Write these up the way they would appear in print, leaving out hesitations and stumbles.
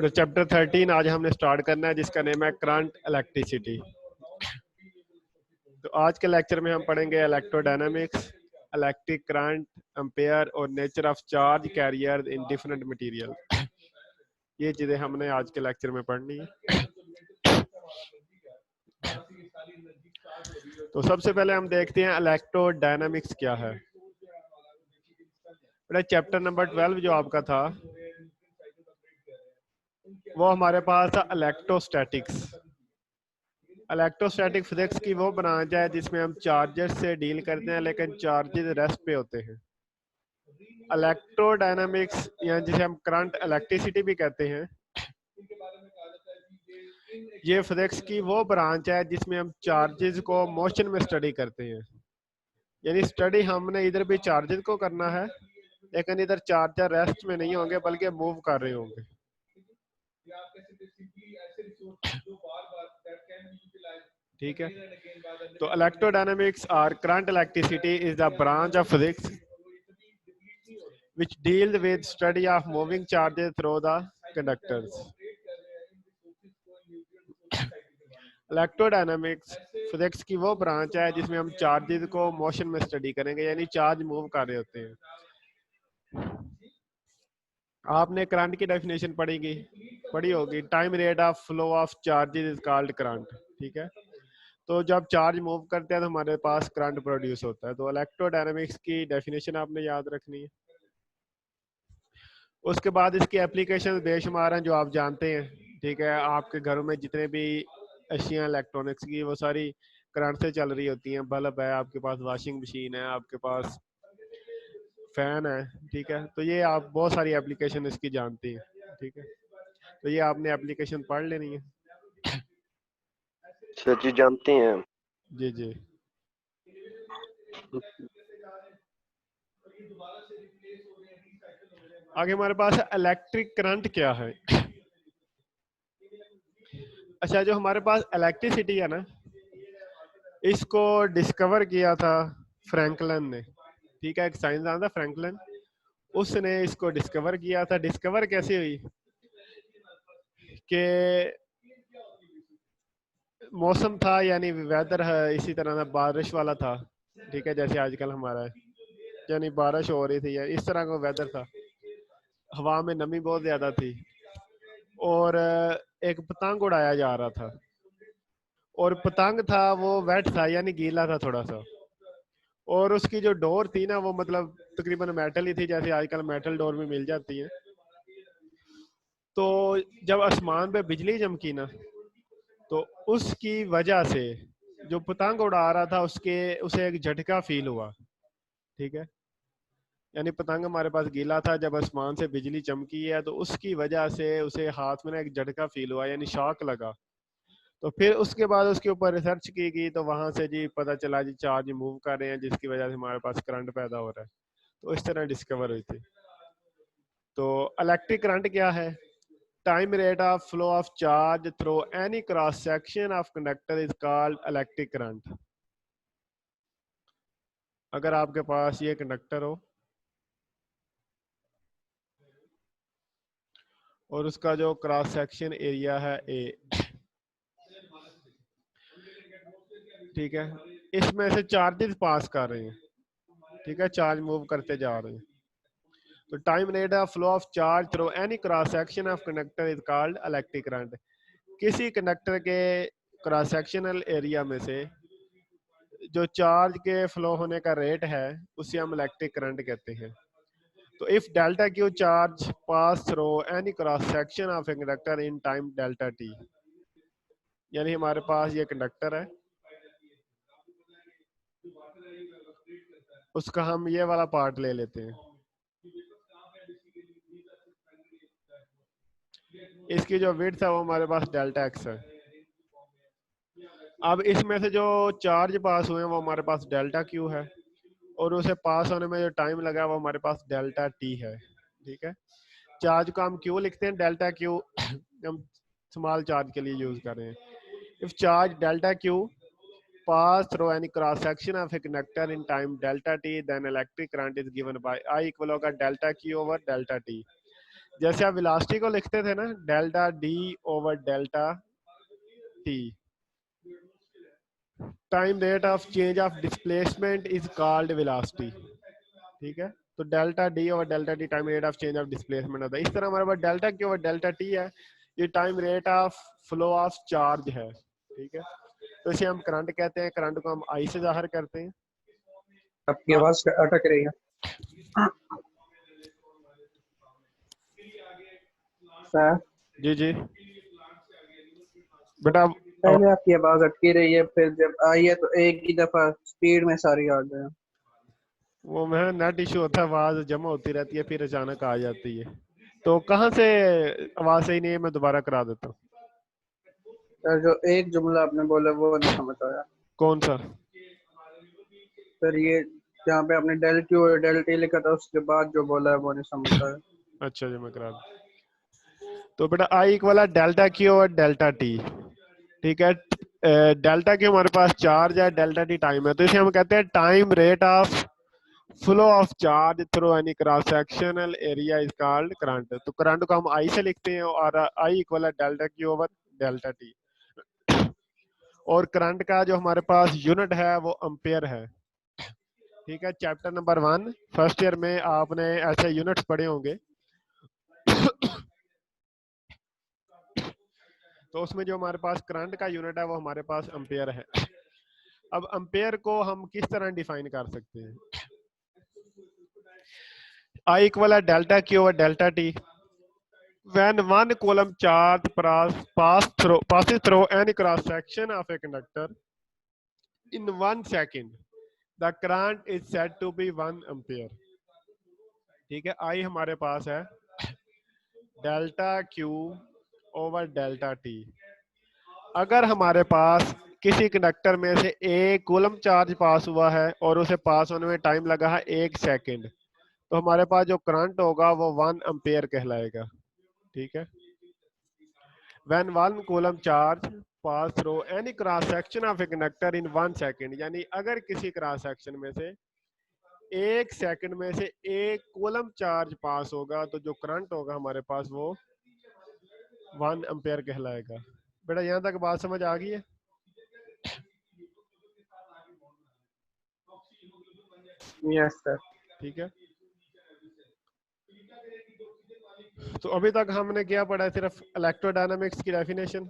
Chapter 13 आज हमने start करना है, जिसका नेम है करंट इलेक्ट्रिसिटी। तो आज के लेक्चर में हम पढ़ेंगे इलेक्ट्रोडायनामिक्स, इलेक्ट्रिक करंट, एम्पेयर और nature of charge carrier in different material. ये चीजें हमने आज के लेक्चर में पढ़नी है। तो सबसे पहले हम देखते हैं इलेक्ट्रोडायनामिक्स क्या है। चैप्टर नंबर 12 जो आपका था वो हमारे पास था इलेक्ट्रोस्टैटिक्स। इलेक्ट्रोस्टैटिक फिजिक्स की वो ब्रांच है जिसमें हम चार्जेस से डील करते हैं, लेकिन चार्जेस रेस्ट पे होते हैं। इलेक्ट्रोडायनामिक्स या जिसे हम करंट इलेक्ट्रिसिटी भी कहते हैं, ये फिजिक्स की वो ब्रांच है जिसमें हम चार्जेस को मोशन में स्टडी करते हैं। यानी स्टडी हमने इधर भी चार्जेस को करना है, लेकिन इधर चार्जर रेस्ट में नहीं होंगे बल्कि मूव कर रहे होंगे। ठीक है। तो इलेक्ट्रोडायनामिक्स और current electricity is the branch of physics which deals with study of moving charges through the conductors. Electrodynamics physics की वो ब्रांच है जिसमें हम चार्जेस को मोशन में स्टडी करेंगे, यानी चार्ज मूव कर रहे होते हैं। आपने करंट की डेफिनेशन पढ़ी होगी, time rate of flow of charges is called current. ठीक है। तो जब चार्ज मूव करते हैं तो हमारे पास करंट प्रोड्यूस होता है। तो इलेक्ट्रोडायनामिक्स की डेफिनेशन आपने याद रखनी है। उसके बाद इसकी एप्लीकेशन बेशुमार हैं जो आप जानते हैं। ठीक है। आपके घरों में जितने भी अशियाँ इलेक्ट्रॉनिक्स की वो सारी करंट से चल रही होती हैं। बल्ब है, आपके पास वॉशिंग मशीन है, आपके पास फैन है। ठीक है। तो ये आप बहुत सारी एप्लीकेशन इसकी जानते हैं। ठीक है। तो ये आपने एप्लीकेशन पढ़ लेनी है। सर जी जानते हैं। जी जी। आगे हमारे पास इलेक्ट्रिक करंट क्या है। अच्छा, जो हमारे पास इलेक्ट्रिसिटी है ना, इसको डिस्कवर किया था फ्रैंकलिन ने। ठीक है। एक साइंसदान था फ्रैंकलिन, उसने इसको डिस्कवर किया था। डिस्कवर कैसे हुई कि मौसम था, यानी वेदर है इसी तरह का बारिश वाला था। ठीक है। जैसे आजकल हमारा है, यानी बारिश हो रही थी या इस तरह का वेदर था। हवा में नमी बहुत ज्यादा थी और एक पतंग उड़ाया जा रहा था, और पतंग था वो वेट था, यानी गीला था थोड़ा सा। और उसकी जो डोर थी ना, वो मतलब तकरीबन मेटल ही थी, जैसे आजकल मेटल डोर भी मिल जाती है। तो जब आसमान पे बिजली चमकी ना, तो उसकी वजह से जो पतंग उड़ा रहा था उसे एक झटका फील हुआ। ठीक है। यानी पतंग हमारे पास गीला था, जब आसमान से बिजली चमकी है तो उसकी वजह से उसे हाथ में ना एक झटका फील हुआ, यानी शॉक लगा। तो फिर उसके बाद उसके ऊपर रिसर्च की गई, तो वहां से जी पता चला जी चार्ज मूव कर रहे हैं, जिसकी वजह से हमारे पास करंट पैदा हो रहा है। तो इस तरह डिस्कवर हुई थी। तो इलेक्ट्रिक करंट क्या है? Time rate of flow of charge through any cross section of conductor is called electric current. अगर आपके पास ये कंडक्टर हो और उसका जो क्रॉस सेक्शन एरिया है ए, ठीक है, इसमें से चार्जेस पास कर रहे हैं। ठीक है। चार्ज मूव करते जा रहे हैं। तो time rate of flow of charge through any cross section of conductor is called electric current. किसी कंडक्टर के क्रॉस सेक्शनल एरिया में से जो चार्ज के फ्लो होने का रेट है उसे हम इलेक्ट्रिक करंट कहते हैं। तो if delta Q charge pass through any cross section of a conductor in time delta T, यानी हमारे पास ये कंडक्टर है, उसका हम ये वाला पार्ट ले लेते हैं। इसकी जो विड्थ है वो हमारे पास डेल्टा एक्स है। अब इसमें से जो चार्ज पास हुए हैं वो हमारे पास डेल्टा क्यू है, और उसे पास होने में जो टाइम लगा वो हमारे पास डेल्टा टी है। ठीक है। चार्ज को हम क्यू लिखते हैं, डेल्टा क्यू हम स्मॉल चार्ज के लिए यूज कर रहे हैं। If charge delta Q pass through any cross section of a conductor in time delta t, then electric current is given by I equal होगा delta q over delta t। जैसे आप velocity को लिखते थे ना, delta d over delta t, time rate of change of displacement is called velocity. ठीक है, तो delta D over delta T time rate of change of displacement होता है। इस तरह हमारे पास delta Q over delta T है, ये time rate of flow of charge है। ठीक है, तो इसे हम करंट कहते हैं, करंट को हम आई से जाहिर करते हैं। आपकी आवाज अटक रही है सर। जी जी बेटा, पहले आपकी आवाज अटकी रही है, फिर जब आई है तो एक ही दफा स्पीड में सारी आ गए। वो मैं नेट इशू होता है, आवाज जमा होती रहती है फिर अचानक आ जाती है। तो कहाँ से आवाज सही नहीं है, मैं दोबारा करा देता हूँ। सर जो एक जुमला आपने बोला वो नहीं समझ आया। कौन सा? सर ये जहाँ पे आपने डेल क्यू और डेल टी लिखा था उसके बाद जो बोला है वो नहीं समझ आया। अच्छा जी, मैं करा दूँ। तो बेटा आई इक्वल है डेल्टा क्यू और डेल्टा टी। ठीक है, डेल्टा क्यू हमारे पास चार्ज है, डेल्टा टी टाइम है, तो इसे हम कहते हैं time rate of flow of charge through any cross sectional area is called current. तो करंट को हम आई से लिखते हैं और आई इक्वल है delta Q over delta T. और करंट का जो हमारे पास यूनिट है वो एम्पेयर है। ठीक है, चैप्टर नंबर 1 फर्स्ट ईयर में आपने ऐसे यूनिट्स पढ़े होंगे। तो उसमें जो हमारे पास करंट का यूनिट है वो हमारे पास एम्पेयर है। अब एम्पेयर को हम किस तरह डिफाइन कर सकते हैं? आई इक्वल है delta Q over delta T. when one coulomb charge passes through any cross section of a conductor in 1 second, the current is said to be 1 ampere। ठीक है, आई हमारे पास है delta Q over delta T. अगर हमारे पास किसी conductor में से एक कूलम चार्ज पास हुआ है और उसे पास होने में टाइम लगा है 1 सेकेंड, तो हमारे पास जो करंट होगा वो 1 एम्पेयर कहलाएगा। ठीक है, when one coulomb charge pass through any cross section of a conductor in 1 second, यानी अगर किसी क्रॉस सेक्शन में से 1 सेकंड में से एक कूलम चार्ज पास होगा तो जो करंट होगा हमारे पास वो 1 एम्पेयर कहलाएगा। बेटा यहाँ तक बात समझ आ गई है? Yes sir. ठीक है, तो अभी तक हमने क्या पढ़ा है? सिर्फ इलेक्ट्रोडायनामिक्स की डेफिनेशन।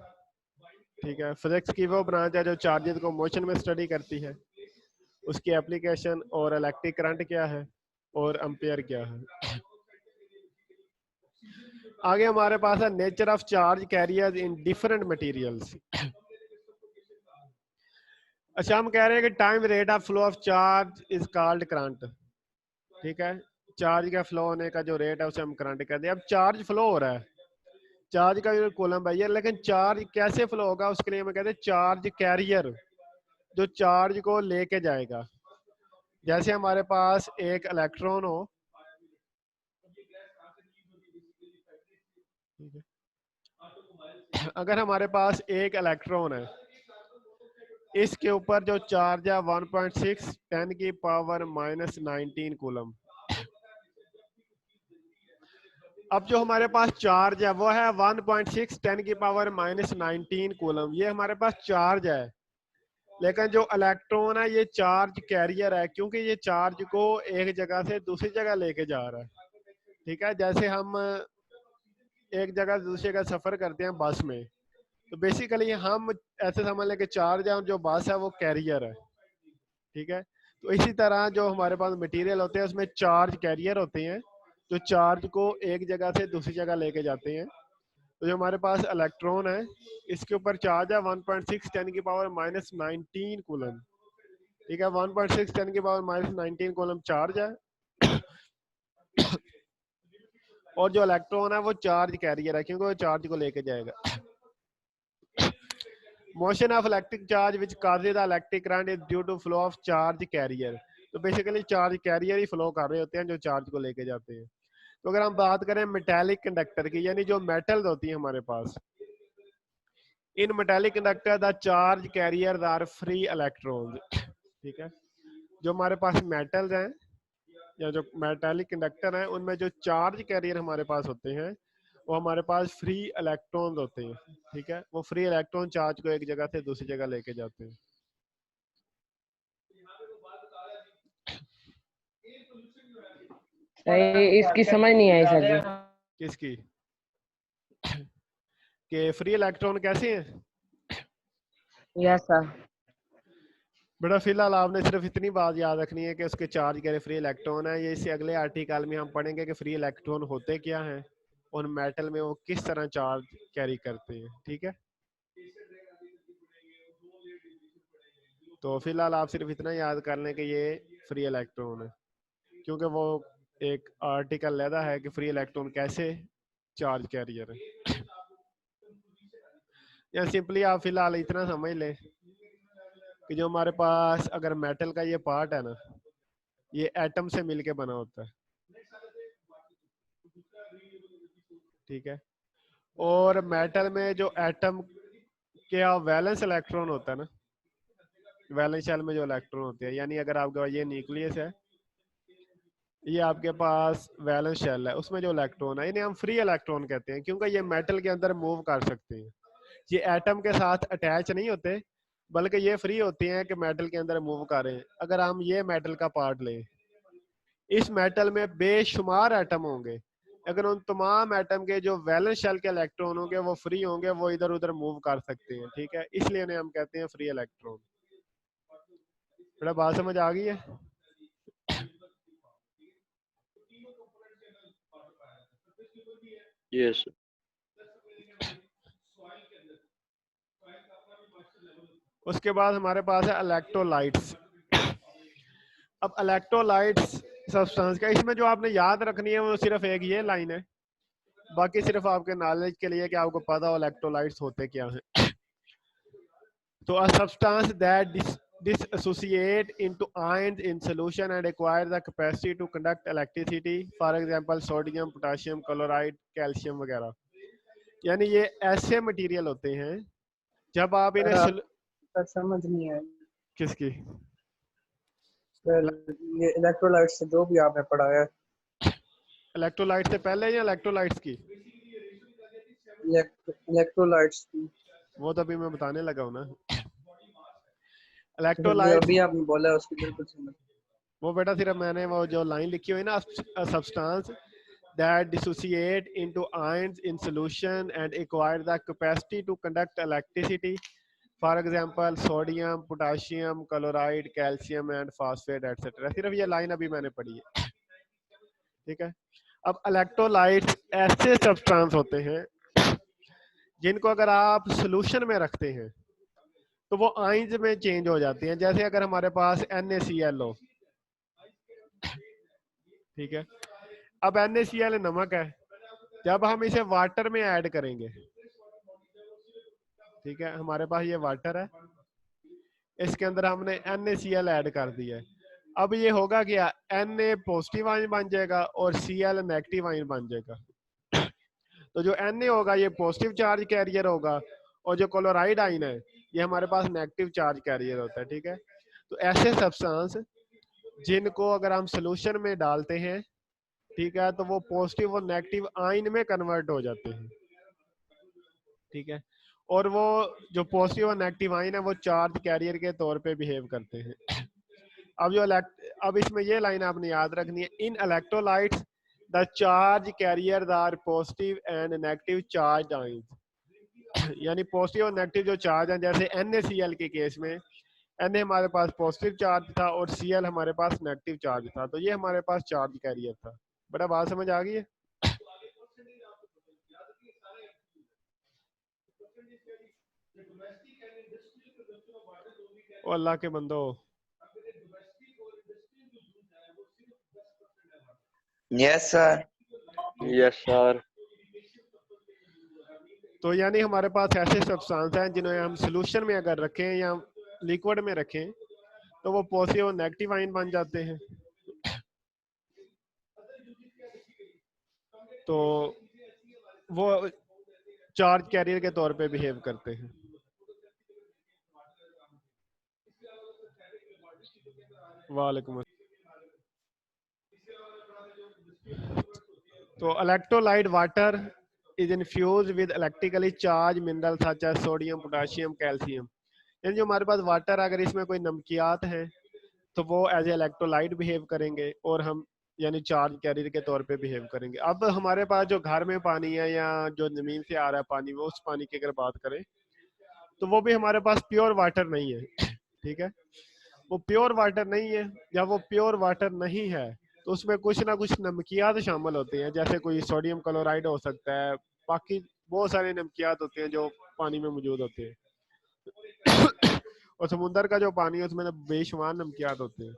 ठीक है, फिजिक्स की वो ब्रांच है जो चार्जेस को मोशन में स्टडी करती है, उसकी एप्लीकेशन, और इलेक्ट्रिक करंट क्या है और एम्पेयर क्या है। आगे हमारे पास है nature of charge carriers in different materials. अच्छा, हम कह रहे हैं कि time rate of flow of charge is called current. ठीक है, चार्ज का फ्लो होने का जो रेट है उसे हम करंट कहते हैं। अब चार्ज फ्लो हो रहा है, चार्ज का जो कूलम है, लेकिन चार्ज कैसे फ्लो होगा उसके लिए हम कहते हैं चार्ज कैरियर, जो चार्ज को लेके जाएगा। जैसे हमारे पास एक इलेक्ट्रॉन हो, अगर हमारे पास एक इलेक्ट्रॉन है, इसके ऊपर जो चार्ज है 1.6 10 की पावर -19 कूलम। अब जो हमारे पास चार्ज है वो है 1.6 10 की पावर -19 कूलम, ये हमारे पास चार्ज है। लेकिन जो इलेक्ट्रॉन है ये चार्ज कैरियर है, क्योंकि ये चार्ज को एक जगह से दूसरी जगह लेके जा रहा है। ठीक है, जैसे हम एक जगह से दूसरी जगह सफर करते हैं बस में, तो बेसिकली हम ऐसे समझ लें कि चार्ज है और जो बस है वो कैरियर है। ठीक है, तो इसी तरह जो हमारे पास मटेरियल होते हैं उसमें चार्ज कैरियर होते हैं, जो चार्ज को एक जगह से दूसरी जगह लेके जाते हैं। तो जो हमारे पास इलेक्ट्रॉन है, इसके ऊपर चार्ज है 1.6 10 की पावर -19 कूलम। ठीक है, 1.6 10 की पावर -19 कूलम चार्ज है और जो इलेक्ट्रॉन है वो चार्ज कैरियर है, क्योंकि वो चार्ज को लेके जाएगा। Motion of electric charge which causes the electric current is due to flow of charge carrier। तो बेसिकली चार्ज कैरियर ही फ्लो कर रहे होते हैं जो चार्ज को लेके जाते हैं। तो अगर हम बात करें मेटालिक कंडक्टर की, यानी जो मेटल्स होती है हमारे पास, in metallic conductor the charge carrier are free electron. ठीक है, जो हमारे पास मेटल्स हैं या जो मेटेलिक कंडक्टर हैं उनमें जो चार्ज कैरियर हमारे पास होते हैं वो हमारे पास फ्री इलेक्ट्रॉन होते हैं। ठीक है, वो फ्री इलेक्ट्रॉन चार्ज को एक जगह से दूसरी जगह लेके जाते हैं। इसकी समझ नहीं आई सर जी। किसकी? कि फ्री इलेक्ट्रॉन कैसे हैं? Yes sir. बेटा फिलहाल आपने सिर्फ इतनी बात याद रखनी है कि उसके चार्ज कैरियर फ्री इलेक्ट्रॉन है। ये इससे अगले आर्टिकल में हम पढ़ेंगे कि फ्री इलेक्ट्रॉन होते क्या हैं और मेटल में वो किस तरह चार्ज कैरी करते हैं। ठीक है, तो फिलहाल आप सिर्फ इतना याद कर लें कि ये फ्री इलेक्ट्रॉन है, क्योंकि वो एक आर्टिकल लेता है कि फ्री इलेक्ट्रॉन कैसे चार्ज कैरियर है। या सिंपली आप फिलहाल इतना समझ लें कि जो हमारे पास अगर मेटल का ये पार्ट है ना, ये एटम से मिलके बना होता है। ठीक है, और मेटल में जो एटम के वैलेंस इलेक्ट्रॉन होता है ना, वैलेंस शेल में जो इलेक्ट्रॉन होते हैं, यानी अगर आपके पास ये न्यूक्लियस है, ये आपके पास वैलेंस शेल है, उसमें जो इलेक्ट्रॉन है इन्हें हम फ्री इलेक्ट्रॉन कहते हैं, क्योंकि ये मेटल के अंदर मूव कर सकते हैं। ये एटम के साथ अटैच नहीं होते, बल्कि ये फ्री होते हैं कि मेटल के अंदर मूव करें। अगर हम ये मेटल का पार्ट लें, इस मेटल में बेशुमार एटम होंगे, अगर उन तमाम एटम के जो वैलेंस शेल के इलेक्ट्रॉन होंगे वो फ्री होंगे, वो इधर उधर मूव कर सकते हैं। ठीक है, इसलिए इन्हें हम कहते हैं फ्री इलेक्ट्रॉन। बेटा बात समझ आ गई है? यस। उसके बाद हमारे पास है इलेक्ट्रोलाइट्स। अब इलेक्ट्रोलाइट्स सब्सटेंस का, इसमें जो आपने याद रखनी है वो सिर्फ एक ये लाइन है, बाकी सिर्फ आपके नॉलेज के लिए कि आपको पता हो इलेक्ट्रोलाइट्स होते क्या हैं। तो a substance that dissociate into ions in solution and acquire the capacity to conduct electricity, for example sodium, potassium chloride, calcium वगैरह। यानी ये ऐसे मटेरियल होते हैं जब आप इन्हें सर समझ नहीं आया किसकी? सर, ये इलेक्ट्रोलाइट से जो भी आपने पढ़ाया है, इलेक्ट्रोलाइट से पहले या इलेक्ट्रोलाइट्स की? इलेक्ट्रोलाइट्स की वो तो अभी मैं बताने लगा हूँ ना। जो इलेक्ट्रोलाइट्स अभी आपने बोला है उसकी बिल्कुल समझ। वो बेटा सिर्फ मैंने वो जो लाइन लिखी हुई ना, substance that dissociate into ions in solution and acquire the capacity to conduct electricity, for example sodium, potassium chloride, calcium and phosphate etc। सिर्फ ये लाइन अभी मैंने पढ़ी है। ठीक है, अब इलेक्ट्रोलाइट्स ऐसे सब्सटेंस होते हैं जिनको अगर आप सोल्यूशन में रखते हैं तो वो आयंस में चेंज हो जाती हैं। जैसे अगर हमारे पास NaCl हो, ठीक है, अब NaCl नमक है, जब हम इसे वाटर में ऐड करेंगे, ठीक है, हमारे पास ये वाटर है, इसके अंदर हमने NaCl ऐड कर दिया है। अब ये होगा क्या, Na पॉजिटिव आयन बन जाएगा और Cl नेगेटिव आयन बन जाएगा। तो जो Na होगा ये पॉजिटिव चार्ज कैरियर होगा और जो क्लोराइड आयन है ये हमारे पास नेगेटिव चार्ज कैरियर होता है। ठीक है, तो ऐसे सब्सटेंस जिनको अगर हम सोल्यूशन में डालते हैं, ठीक है, तो वो पॉजिटिव और नेगेटिव आयन में कन्वर्ट हो जाते हैं। ठीक है, और वो जो पॉजिटिव और नेगेटिव आयन है वो चार्ज कैरियर के तौर पे बिहेव करते हैं। अब इसमें ये लाइन आपने याद रखनी है, in electrolytes the charge carrier are positive and negative charge ion. यानी पॉजिटिव और नेगेटिव जो चार्ज हैं, जैसे NaCl के केस में Na हमारे पास पॉजिटिव चार्ज था और Cl हमारे पास नेगेटिव चार्ज था, तो ये हमारे पास चार्ज कैरियर था। बड़ा बात समझ आ गई है? ओ अल्लाह के बंदो, यस सर। Yes sir. तो यानी हमारे पास ऐसे सब्सटेंस हैं जिन्हें हम सोल्यूशन में अगर रखें या लिक्विड में रखें तो वो पॉजिटिव और नेगेटिव आयन बन जाते हैं। तो वो चार्ज कैरियर के तौर पे बिहेव करते हैं। वालेकुम अस्सलाम। तो electrolyte water is infused with electrically charge mineral such as sodium, potassium, calcium. यानी जो हमारे पास वाटर अगर इसमें कोई नमकियात है तो वो एज ए इलेक्ट्रोलाइट बिहेव करेंगे और हम यानी चार्ज कैरियर के तौर पे बिहेव करेंगे। अब हमारे पास जो घर में पानी है या जो ज़मीन से आ रहा है पानी, वो उस पानी की अगर बात करें तो वो भी हमारे पास प्योर वाटर नहीं है। ठीक है, वो प्योर वाटर नहीं है। जब वो प्योर वाटर नहीं है तो उसमें कुछ ना कुछ नमकियात शामिल होते हैं, जैसे कोई सोडियम क्लोराइड हो सकता है, बाकी बहुत सारे नमकियात होते हैं जो पानी में मौजूद होते हैं। और समुंदर का जो पानी है उसमें बेशुमार नमकियात होते हैं।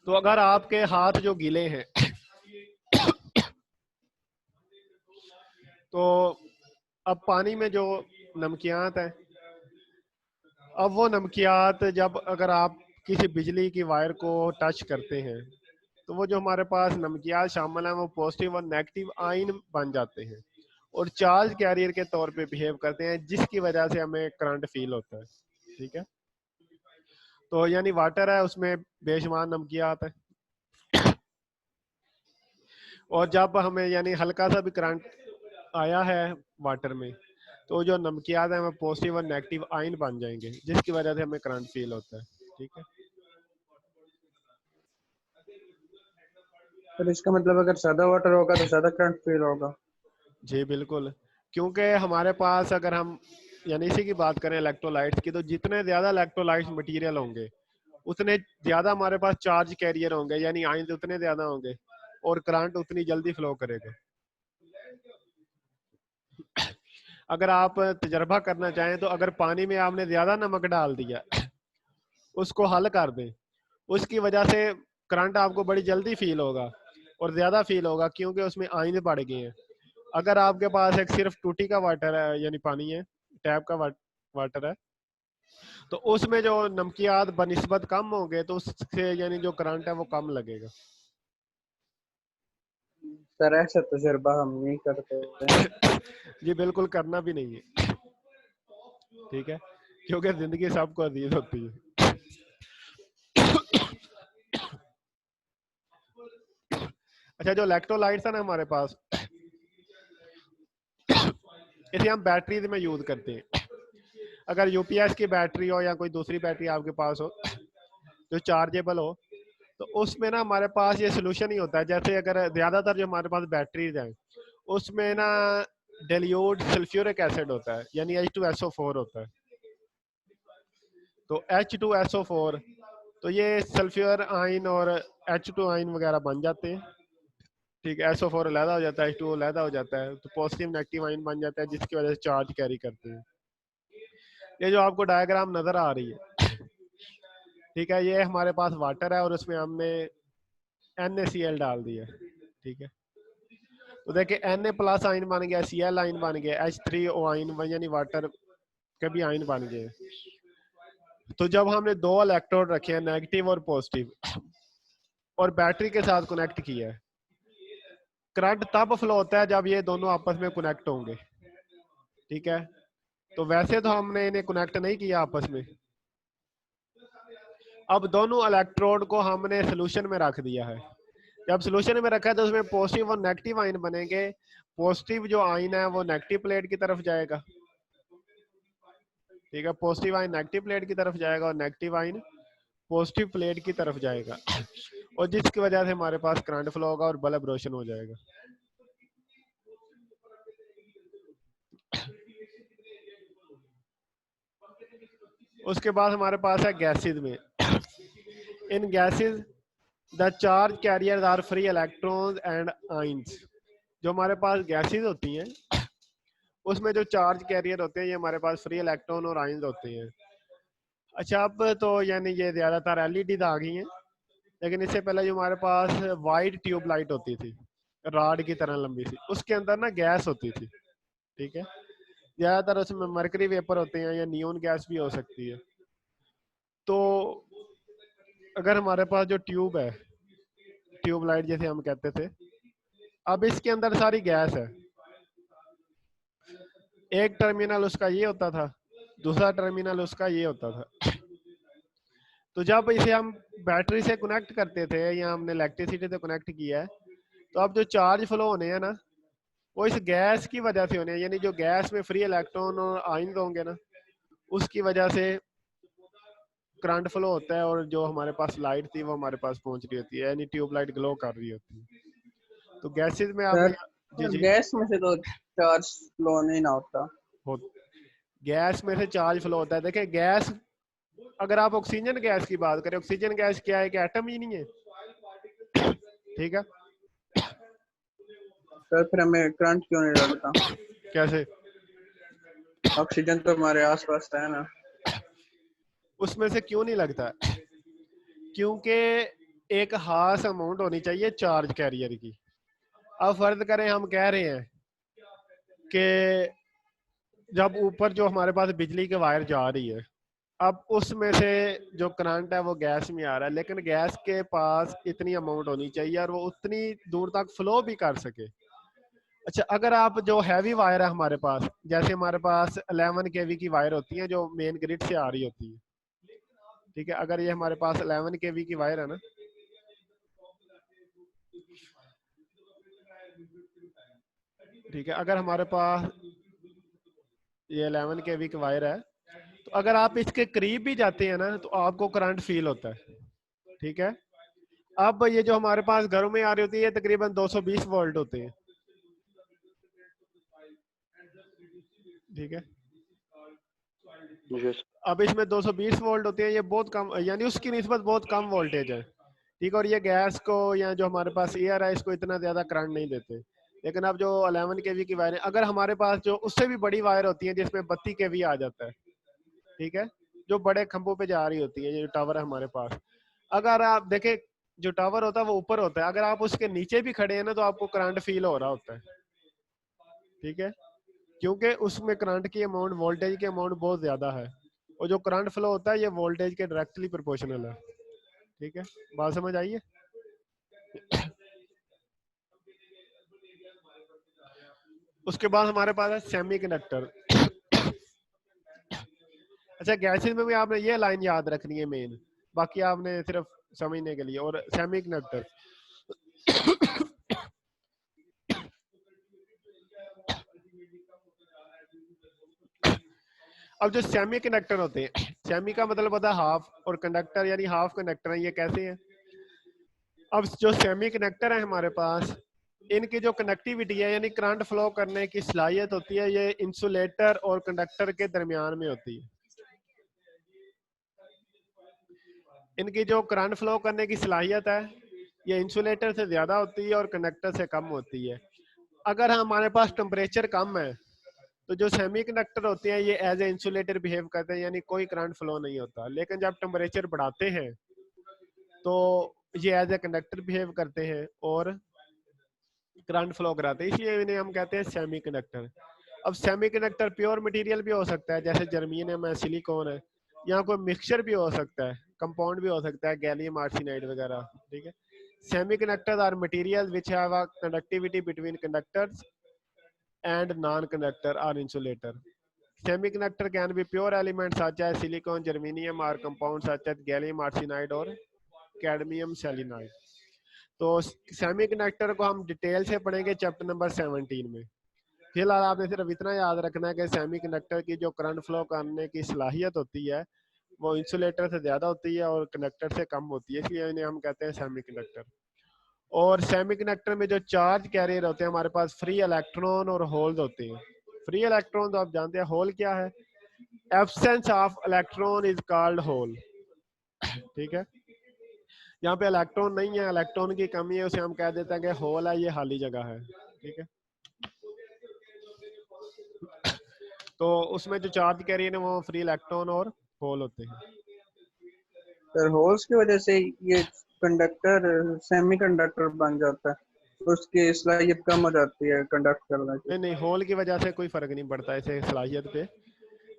तो अगर आपके हाथ जो गीले हैं तो अब पानी में जो नमकियात है, अब वो नमकियात जब अगर आप किसी बिजली की वायर को टच करते हैं तो वो जो हमारे पास नमकियात शामिल हैं वो पॉजिटिव और नेगेटिव आयन बन जाते हैं और चार्ज कैरियर के तौर पे बिहेव करते हैं, जिसकी वजह से हमें करंट फील होता है। ठीक है, तो यानी वाटर है उसमें बेशुमार नमकियात है और जब हमें यानी हल्का सा भी करंट आया है वाटर में तो जो नमकियात है वो पॉजिटिव और नेगेटिव आयन बन जाएंगे, जिसकी वजह से हमें करंट फील होता है। ठीक है, फिर इसका मतलब अगर सादा वाटर होगा तो ज्यादा करंट फील होगा। जी बिल्कुल, क्योंकि हमारे पास अगर हम यानी इसी की बात करें इलेक्ट्रोलाइट्स की, तो जितने ज्यादा इलेक्ट्रोलाइट्स मटेरियल होंगे उतने ज्यादा हमारे पास चार्ज कैरियर होंगे, यानी आयन उतने ज्यादा होंगे और करंट उतनी जल्दी फ्लो करेगा। अगर आप तजर्बा करना चाहें तो अगर पानी में आपने ज्यादा नमक डाल दिया, उसको हल कर दें, उसकी वजह से करंट आपको बड़ी जल्दी फील होगा और ज्यादा फील होगा क्योंकि उसमें आयन बढ़ गए हैं। अगर आपके पास एक सिर्फ टूटी का वाटर है यानी पानी है, टैप का वाटर है, तो उसमें जो नमकियात बनिस्बत कम होंगे तो उससे यानी जो करंट है वो कम लगेगा। सर ऐसा तजुर्बा हम नहीं करते। ये बिल्कुल करना भी नहीं है। ठीक है, क्योंकि जिंदगी सबको अजीज होती है। अच्छा, जो इलेक्ट्रोलाइट्स है ना हमारे पास, इसे हम बैटरीज में यूज करते हैं। अगर यूपीएस की बैटरी हो या कोई दूसरी बैटरी आपके पास हो जो चार्जेबल हो, तो उसमें ना हमारे पास ये सोल्यूशन ही होता है। जैसे अगर ज्यादातर जो हमारे पास बैटरीज हैं उसमें ना डेल्यूट सल्फ्यूरिक एसिड होता है, यानी H2SO4 होता है। तो H2SO4, तो ये सल्फ्यूर आयन और H2 आयन वगैरह बन जाते हैं। ठीक है, SO4 अलहदा हो जाता है, H2O अलहदा हो जाता है, तो पॉजिटिव नेगेटिव आयन बन जाता है, जिसकी वजह से चार्ज कैरी करते हैं। ये जो आपको डायग्राम नजर आ रही है, ठीक है, ये हमारे पास वाटर है और उसमें हमने NaCl डाल दिया। ठीक है, तो देखिए Na प्लस आयन बन गया, Cl आयन बन गया, H3O आयन यानी वाटर के भी आयन बन गए। तो जब हमने दो इलेक्ट्रोड रखे हैं नेगेटिव और पॉजिटिव और बैटरी के साथ कनेक्ट किया है, करंट तब फ्लो होता है जब ये दोनों आपस में कनेक्ट होंगे। ठीक है, तो वैसे तो हमने इन्हें कनेक्ट नहीं किया आपस में। अब दोनों इलेक्ट्रोड को हमने सोल्यूशन में रख दिया है। जब सोल्यूशन में रखा है तो उसमें पॉजिटिव और नेगेटिव आयन बनेंगे। पॉजिटिव जो आयन है वो नेगेटिव प्लेट की तरफ जाएगा। ठीक है, पॉजिटिव आयन नेगेटिव प्लेट की तरफ जाएगा और नेगेटिव आयन पॉजिटिव प्लेट की तरफ जाएगा, और जिसकी वजह से हमारे पास करंट फ्लो होगा और बल्ब रोशन हो जाएगा। उसके बाद हमारे पास है गैसेज में। In gases the charge carriers are free electrons and ions. जो हमारे पास गैसेज होती हैं उसमें जो चार्ज कैरियर होते हैं ये हमारे पास फ्री इलेक्ट्रॉन और आयंस होते हैं। अच्छा, अब तो यानी ये ज्यादातर एलईडी आ गई हैं, लेकिन इससे पहले जो हमारे पास वाइट ट्यूब लाइट होती थी राड की तरह लंबी सी, उसके अंदर ना गैस होती थी। ठीक है, ज्यादातर उसमें मरकरी वेपर होते हैं या नियोन गैस भी हो सकती है। तो अगर हमारे पास जो ट्यूब है, ट्यूब लाइट जैसे हम कहते थे, अब इसके अंदर सारी गैस है। एक टर्मिनल उसका ये होता था दूसरा टर्मिनल उसका ये होता था। तो जब इसे हम बैटरी से कनेक्ट करते थे या हमने इलेक्ट्रिसिटी से कनेक्ट किया है, तो अब जो चार्ज फ्लो होने हैं ना, वो इस गैस की वजह से होने हैं, यानी जो गैस में फ्री इलेक्ट्रॉन और आयन होंगे ना, उसकी वजह से करंट फ्लो होता है, और जो हमारे पास लाइट थी वो हमारे पास पहुंच रही होती है, यानी ट्यूबलाइट ग्लो कर रही होती है। तो गैसेस में आपने, जी जी, गैस में से तो चार्ज फ्लो नहीं ना होता। हो गैस में से चार्ज फ्लो होता है। देखिए गैस, अगर आप ऑक्सीजन गैस की बात करें, ऑक्सीजन गैस क्या है कि एटम ही नहीं है, ठीक है। सर फिर हमें करंट क्यों नहीं लगता? कैसे? ऑक्सीजन तो हमारे आसपास है ना। उसमें से क्यों नहीं लगता? क्योंकि एक खास अमाउंट होनी चाहिए चार्ज कैरियर की। अब फर्ज करें हम कह रहे हैं कि जब ऊपर जो हमारे पास बिजली के वायर जा रही है, अब उसमें से जो करंट है वो गैस में आ रहा है, लेकिन गैस के पास इतनी अमाउंट होनी चाहिए और वो उतनी दूर तक फ्लो भी कर सके। अच्छा, अगर आप जो हैवी वायर है हमारे पास, जैसे हमारे पास 11 केवी की वायर होती है जो मेन ग्रिड से आ रही होती है, ठीक है। अगर ये हमारे पास 11 केवी की वायर है ना, ठीक है, अगर हमारे पास ये 11 केवी की वायर है, तो अगर आप इसके करीब भी जाते हैं ना तो आपको करंट फील होता है, ठीक है। अब ये जो हमारे पास घरों में आ रही होती है तकरीबन 220 वोल्ट होते हैं, ठीक है। यस अब इसमें 220 वोल्ट होते हैं, ये बहुत कम, यानी उसकी निस्बत बहुत कम वोल्टेज है, ठीक है। और ये गैस को या जो हमारे पास एयर है इसको इतना ज्यादा करंट नहीं देते। लेकिन अब जो 11 केवी की वायर है, अगर हमारे पास जो उससे भी बड़ी वायर होती है जिसमें 32 केवी आ जाता है, ठीक है, जो बड़े खंभों पे जा रही होती है, ये जो टावर है हमारे पास, अगर आप देखें जो टावर होता है वो ऊपर होता है, अगर आप उसके नीचे भी खड़े हैं ना तो आपको करंट फील हो रहा होता है, ठीक है। क्योंकि उसमें करंट की अमाउंट वोल्टेज की अमाउंट बहुत ज्यादा है, और जो करंट फ्लो होता है ये वोल्टेज के डायरेक्टली प्रोपोर्शनल है, ठीक है। बात समझ आई है? उसके बाद हमारे पास है सेमीकंडक्टर। अच्छा, गैसेस में भी आपने ये लाइन याद रखनी है मेन, बाकी आपने सिर्फ समझने के लिए। और सेमीकंडक्टर, अब जो सेमीकंडक्टर होते हैं, सेमी का मतलब होता है हाफ, और कंडक्टर यानी हाफ कंडक्टर है, ये कैसे हैं? अब जो सेमीकंडक्टर है हमारे पास, इनकी जो कनेक्टिविटी है यानी करंट फ्लो करने की सलाहियत होती है, ये इंसुलेटर और कंडक्टर के दरमियान में होती है। इनकी जो करंट फ्लो करने की सलाहियत है ये इंसुलेटर से ज्यादा होती है और कंडक्टर से कम होती है। अगर हमारे पास टेम्परेचर कम है तो जो सेमीकंडक्टर होते हैं ये एज ए इंसुलेटर बिहेव करते हैं, यानी कोई करंट फ्लो नहीं होता। लेकिन जब टेम्परेचर बढ़ाते हैं तो ये एज ए कंडक्टर बिहेव करते हैं और करंट फ्लो कराते हैं, इसलिए इन्हें हम कहते हैं सेमीकंडक्टर। अब सेमीकंडक्टर प्योर मटेरियल भी हो सकता है, जैसे जर्मेनियम है, सिलिकॉन है, या कोई मिक्सचर भी हो सकता है, कंपाउंड भी हो सकता है, गैलियम आर्सेनाइड वगैरह, ठीक है। Semiconductors are materials which have a conductivity between conductors and non-conductor or insulator. Semiconductor can be pure elements such as silicon, germanium, or compounds such as gallium arsenide or cadmium selenide. तो semiconductor को हम detail से पढ़ेंगे chapter number 17 में। फिलहाल आपने सिर्फ इतना याद रखना है कि सेमीकंडक्टर की जो करंट फ्लो करने की सलाहियत होती है वो इंसुलेटर से ज्यादा होती है और कंडक्टर से कम होती है, इसलिए इन्हें हम कहते हैं सेमीकंडक्टर। और सेमीकंडक्टर में जो चार्ज कैरियर होते हैं हमारे पास फ्री इलेक्ट्रॉन और होल्स होते हैं। फ्री इलेक्ट्रॉन तो आप जानते हैं, होल क्या है? Absence of electron is called hole, ठीक है। यहाँ पे इलेक्ट्रॉन नहीं है, इलेक्ट्रॉन की कमी है, उसे हम कह देते हैं कि होल है, ये खाली जगह है, ठीक है। तो उसमें जो चार्ज कैरियर है वो फ्री इलेक्ट्रॉन और होल होते हैं। सर होल्स की वजह से ये कंडक्टर सेमीकंडक्टर बन जाता है, उसकी सलाहियत कम हो जाती है कंडक्ट करने की। नहीं नहीं, होल की वजह से कोई फर्क नहीं पड़ता इसे सलाहियत पे।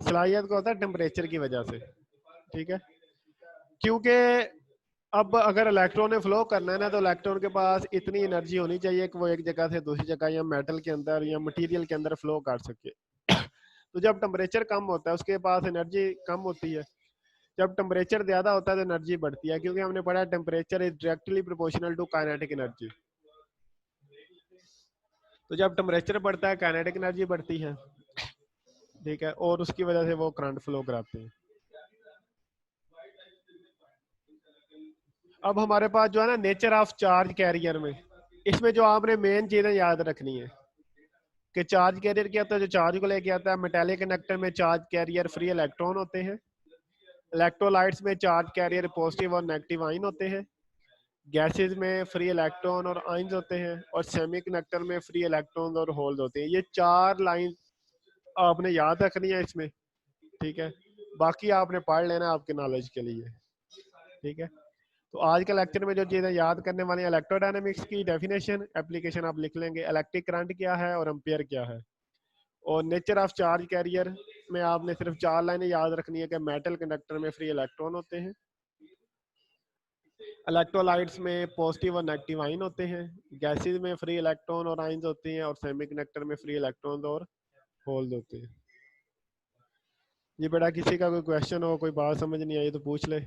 सलाहियत को होता है टेम्परेचर की वजह से, ठीक है। क्योंकि अब अगर इलेक्ट्रॉन ने फ्लो करना है ना तो इलेक्ट्रॉन के पास इतनी एनर्जी होनी चाहिए कि वो एक जगह से दूसरी जगह या मेटल के अंदर या मटेरियल के अंदर फ्लो कर सके। तो जब टेम्परेचर कम होता है उसके पास एनर्जी कम होती है, जब टेम्परेचर ज्यादा होता है तो एनर्जी बढ़ती है, क्योंकि हमने पढ़ा temperature is directly proportional to kinetic energy. तो जब टेम्परेचर बढ़ता है काइनेटिक एनर्जी बढ़ती है, ठीक है, और उसकी वजह से वो करंट फ्लो कराते हैं। अब हमारे पास जो है ना नेचर ऑफ चार्ज कैरियर में, इसमें जो आपने मेन चीजें याद रखनी है कि चार्ज कैरियर क्या होता है, जो चार्ज को लेके आता है। मेटालिक कंडक्टर में चार्ज कैरियर फ्री इलेक्ट्रॉन होते हैं, इलेक्ट्रोलाइट्स में चार्ज कैरियर पॉजिटिव और नेगेटिव आयन होते हैं, गैसेस में फ्री इलेक्ट्रॉन और आयन्स होते हैं, और सेमीकंडक्टर में फ्री इलेक्ट्रॉन और होल्स होते हैं। ये 4 लाइन आपने याद रखनी है इसमें, ठीक है, बाकी आपने पढ़ लेना आपके नॉलेज के लिए, ठीक है। तो आज के लेक्चर में जो चीज़ें याद करने वाली हैं, इलेक्ट्रोडायनेमिक्स की डेफिनेशन, एप्लीकेशन आप लिख लेंगे, इलेक्ट्रिक करंट क्या है और एम्पियर क्या है, और नेचर ऑफ चार्ज कैरियर में आपने सिर्फ 4 लाइनें याद रखनी है कि मेटल कंडक्टर में फ्री इलेक्ट्रॉन होते हैं, इलेक्ट्रोलाइट्स में पॉजिटिव और नेगेटिव आयन होते हैं, गैसेस में फ्री इलेक्ट्रॉन और आयन्स होते हैं, और सेमीकंडक्टर में फ्री इलेक्ट्रॉन और होल्स होते हैं। ये बेटा किसी का कोई क्वेश्चन हो, कोई बात समझ नहीं आई तो पूछ ले।